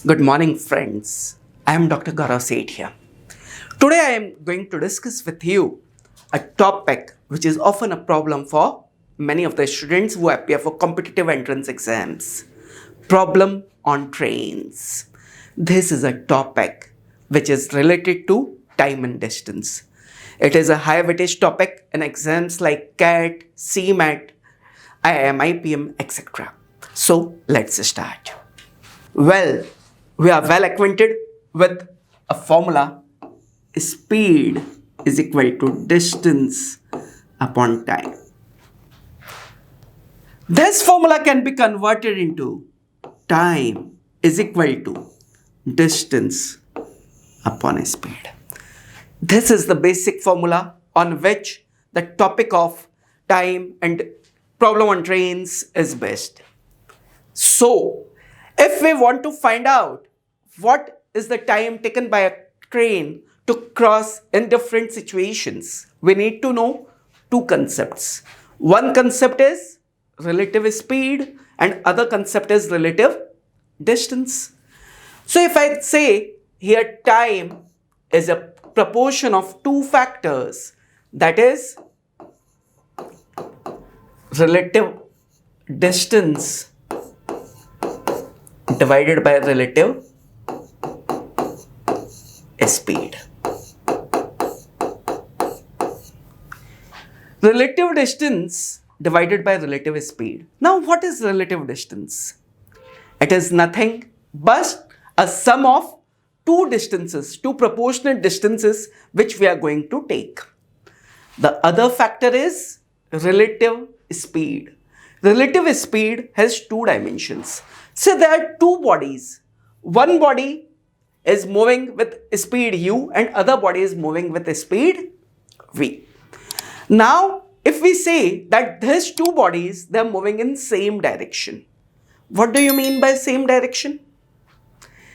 Good morning, friends. I am Dr. Gaurav Sethia. Today I am going to discuss with you a topic which is often a problem for many of the students who appear for competitive entrance exams. Problem on trains. This is a topic which is related to time and distance. It is a high weightage topic in exams like CAT, CMAT, IIM-IPM, etc. So let's start. Well, we are well acquainted with a formula: speed is equal to distance upon time. This formula can be converted into time is equal to distance upon speed. This is the basic formula on which the topic of time and problem on trains is based. So, if we want to find out what is the time taken by a train to cross in different situations, we need to know two concepts. One concept is relative speed and other concept is relative distance. So if I say here time is a proportion of two factors, that is relative distance divided by relative speed. Relative distance divided by relative speed. Now what is relative distance? It is nothing but a sum of two distances, two proportionate distances which we are going to take. The other factor is relative speed. Relative speed has two dimensions. So there are two bodies. One body is moving with speed u and other body is moving with speed v. Now, if we say that these two bodies, they are moving in same direction. What do you mean by same direction?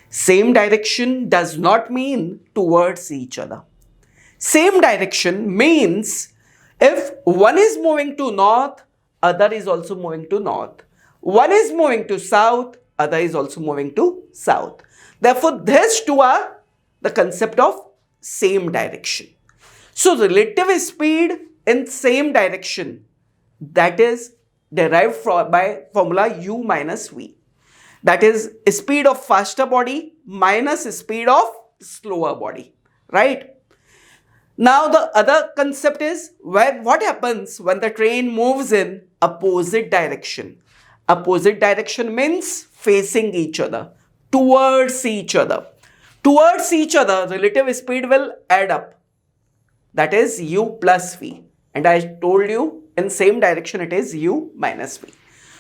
Same direction does not mean towards each other. Same direction means if one is moving to north, other is also moving to north. One is moving to south, other is also moving to south. Therefore, these two are the concept of same direction. So, relative speed in same direction, that is derived by formula u minus v. That is speed of faster body minus speed of slower body, right? Now the other concept is what happens when the train moves in opposite direction. Opposite direction means facing each other, towards each other. Towards each other, relative speed will add up. That is u plus v. And I told you in same direction it is u minus v.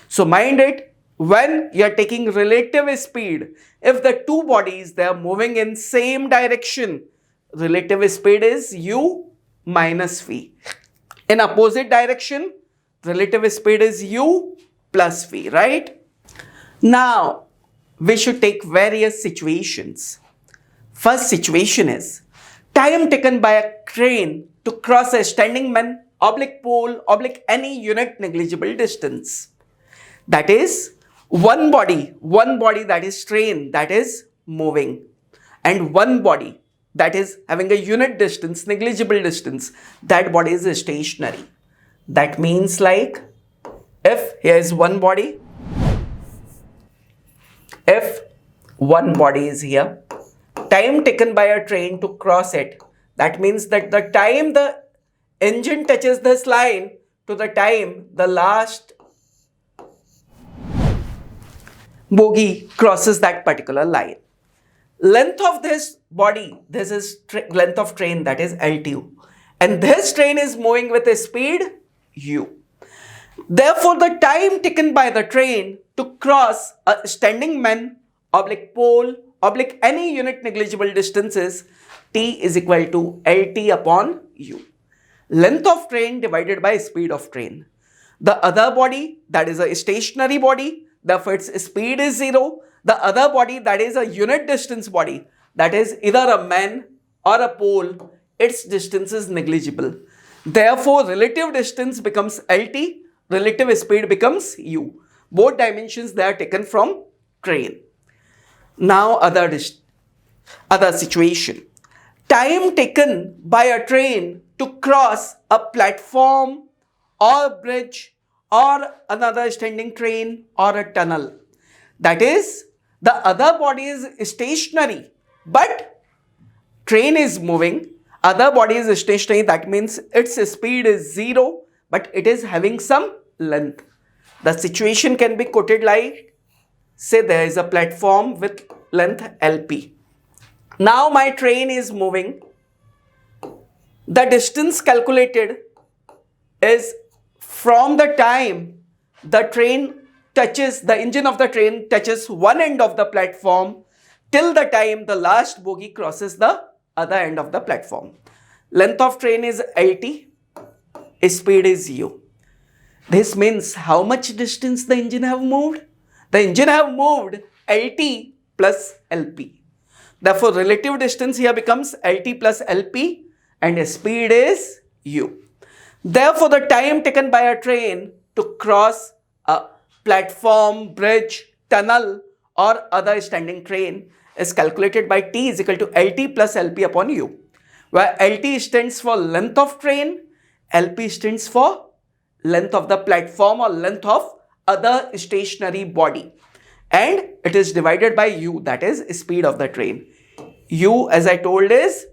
So mind it, when you are taking relative speed, if the two bodies, they are moving in same direction, relative speed is u minus v. In opposite direction, relative speed is u plus v, right? Now, we should take various situations. First situation is time taken by a train to cross a standing man, oblique pole, oblique any unit negligible distance. That is one body that is train that is moving, and one body that is having a unit distance, negligible distance, that body is stationary. That means like if here is one body, if one body is here, time taken by a train to cross it, that means that the time the engine touches this line to the time the last bogie crosses that particular line. Length of this body, this is length of train, that is LTU. And this train is moving with a speed u. Therefore, the time taken by the train to cross a standing man, oblique pole, oblique any unit negligible distances, t is equal to LT upon u. Length of train divided by speed of train. The other body, that is a stationary body, therefore its speed is 0. The other body, that is a unit distance body, that is either a man or a pole, its distance is negligible. Therefore, relative distance becomes LT, relative speed becomes u. Both dimensions, they are taken from train. Now other situation. Time taken by a train to cross a platform or bridge or another standing train or a tunnel. That is, the other body is stationary, but train is moving. Other body is stationary, that means its speed is 0, but it is having some length. The situation can be quoted like, say there is a platform with length LP. Now my train is moving. The distance calculated is from the time the engine of the train touches one end of the platform till the time the last bogie crosses the other end of the platform. Length of train is LT, speed is U. This means how much distance the engine have moved? The engine have moved LT plus LP. Therefore, relative distance here becomes LT plus LP and speed is U. Therefore, the time taken by a train to cross a platform, bridge, tunnel or other standing train is calculated by T is equal to LT plus LP upon U, where LT stands for length of train, LP stands for length of the platform or length of other stationary body, and it is divided by U, that is speed of the train. U, as I told, is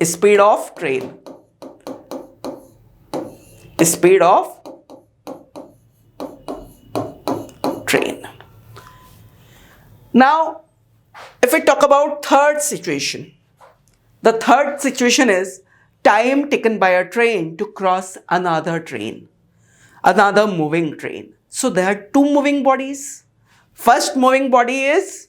speed of train. Speed of train. Now, if we talk about third situation, the third situation is time taken by a train to cross another train, another moving train. So there are two moving bodies. First moving body is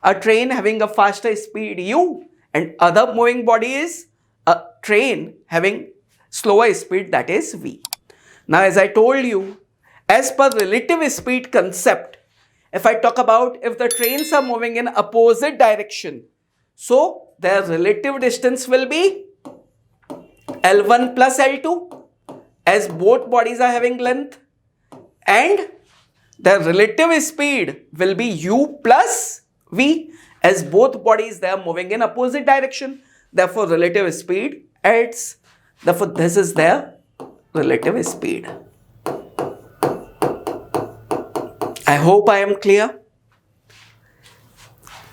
a train having a faster speed U, and other moving body is a train having slower speed, that is V. Now, as I told you, as per relative speed concept, if I talk about if the trains are moving in opposite direction, so their relative distance will be L1 plus L2, as both bodies are having length, and their relative speed will be U plus V, as both bodies they are moving in opposite direction. Therefore, relative speed adds. Therefore, this is their relative speed. I hope I am clear.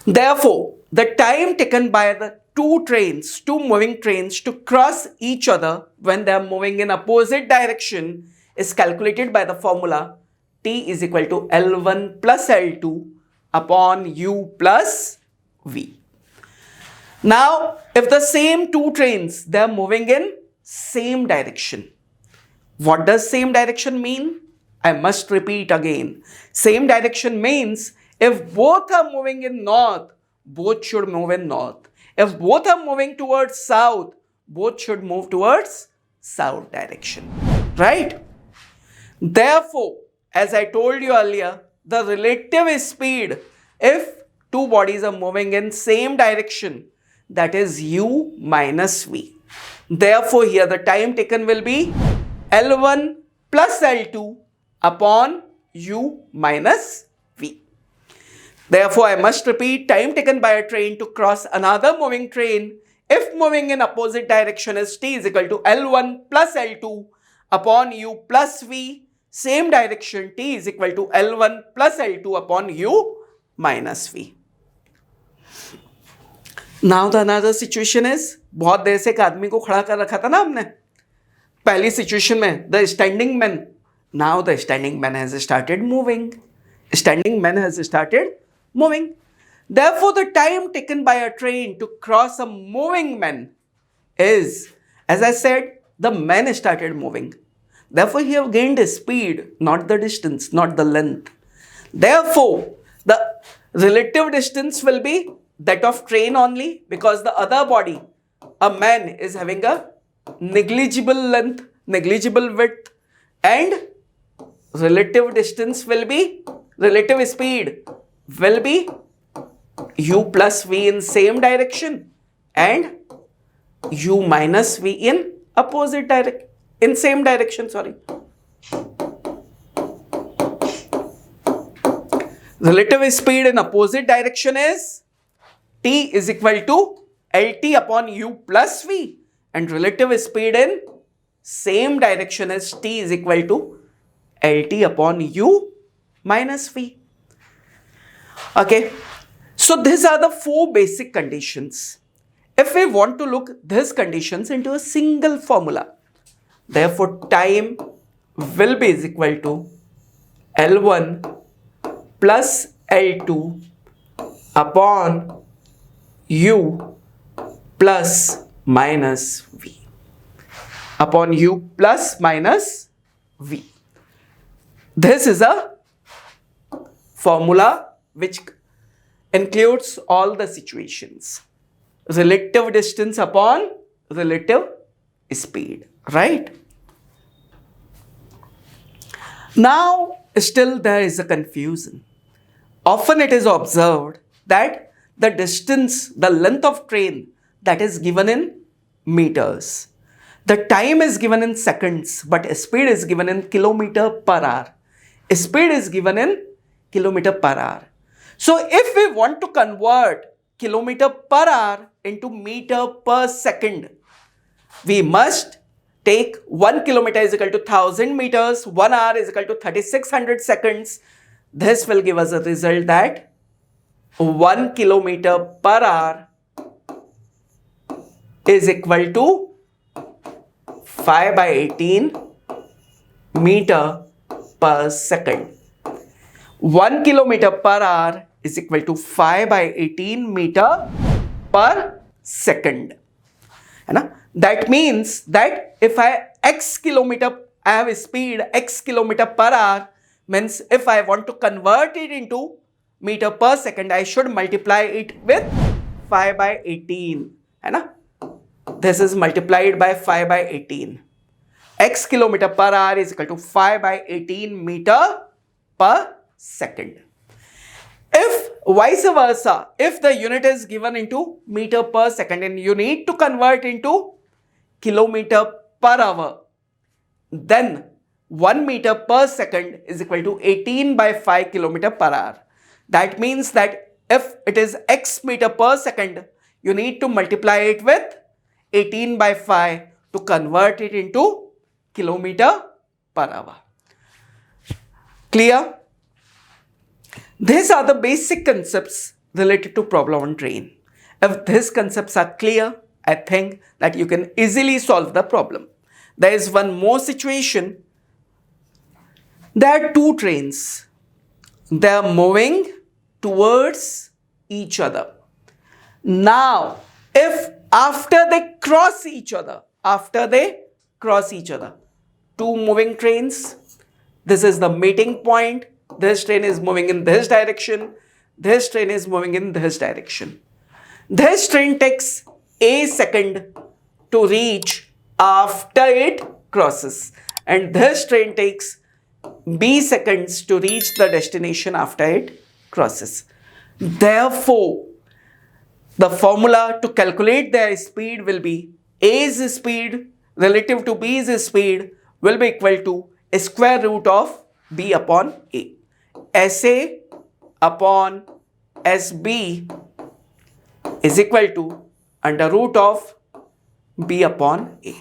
Therefore, the time taken by the two moving trains to cross each other when they are moving in opposite direction is calculated by the formula T is equal to L1 plus L2 upon U plus V. Now, if the same two trains, they are moving in same direction. What does same direction mean? I must repeat again. Same direction means if both are moving in north, both should move in north. If both are moving towards south, both should move towards south direction. Right? Therefore, as I told you earlier, the relative speed, if two bodies are moving in same direction, that is U minus V. Therefore, here the time taken will be L1 plus L2 upon U minus V. Therefore, I must repeat, time taken by a train to cross another moving train, if moving in opposite direction, is T is equal to L1 plus L2 upon U plus V. Same direction, T is equal to L1 plus L2 upon U minus V. Now the another situation is, बहुत देर से एक आदमी को खड़ा कर रखा था ना हमने पहली सिचुएशन में, the standing man. Now the standing man has started moving. Standing man has started moving. Therefore, the time taken by a train to cross a moving man is, as I said, the man started moving. Therefore, he have gained speed, not the distance, not the length. Therefore, the relative distance will be that of train only, because the other body, a man, is having a negligible length, negligible width, and relative distance will be, relative speed will be U plus V in same direction and U minus V in opposite direction, in same direction, sorry. Relative speed in opposite direction is T is equal to LT upon U plus V, and relative speed in same direction is T is equal to LT upon U minus V. Okay, so these are the four basic conditions. If we want to look these conditions into a single formula, therefore time will be is equal to L1 plus L2 upon U plus minus V upon U plus minus V. This is a formula which includes all the situations. Relative distance upon relative speed, right? Now, still there is a confusion. Often it is observed that the distance, the length of train, that is given in meters. The time is given in seconds, but speed is given in kilometer per hour. Speed is given in kilometer per hour. So if we want to convert kilometer per hour into meter per second, we must take 1 kilometer is equal to 1000 meters, 1 hour is equal to 3600 seconds. This will give us a result that 1 kilometer per hour is equal to 5 by 18 meter per second. 1 kilometer per hour is equal to 5 by 18 meter per second. That means that if I have a speed x kilometer per hour, means if I want to convert it into meter per second, I should multiply it with 5 by 18. This is multiplied by 5 by 18. X kilometer per hour is equal to 5 by 18 meter per second. If vice versa, if the unit is given into meter per second and you need to convert into kilometer per hour, then 1 meter per second is equal to 18 by 5 kilometer per hour. That means that if it is x meter per second, you need to multiply it with 18 by 5 to convert it into kilometer per hour. Clear? These are the basic concepts related to problem on train. If these concepts are clear, I think that you can easily solve the problem. There is one more situation. There are two trains. They are moving towards each other. Now, if after they cross each other, two moving trains, this is the meeting point. This train is moving in this direction. This train is moving in this direction. This train takes a second to reach after it crosses, and this train takes b seconds to reach the destination after it crosses. Therefore, the formula to calculate their speed will be A's speed relative to B's speed will be equal to a square root of B upon A. SA upon SB is equal to under root of B upon A,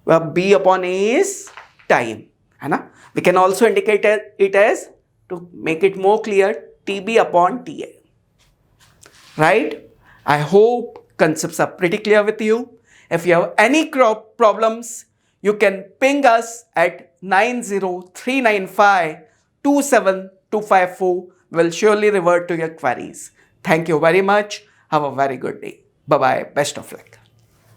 where B upon A is time. We can also indicate it as, to make it more clear, TB upon TA. Right? I hope concepts are pretty clear with you. If you have any problems, you can ping us at 90395-27254. We'll surely revert to your queries. Thank you very much. Have a very good day. Bye-bye. Best of luck.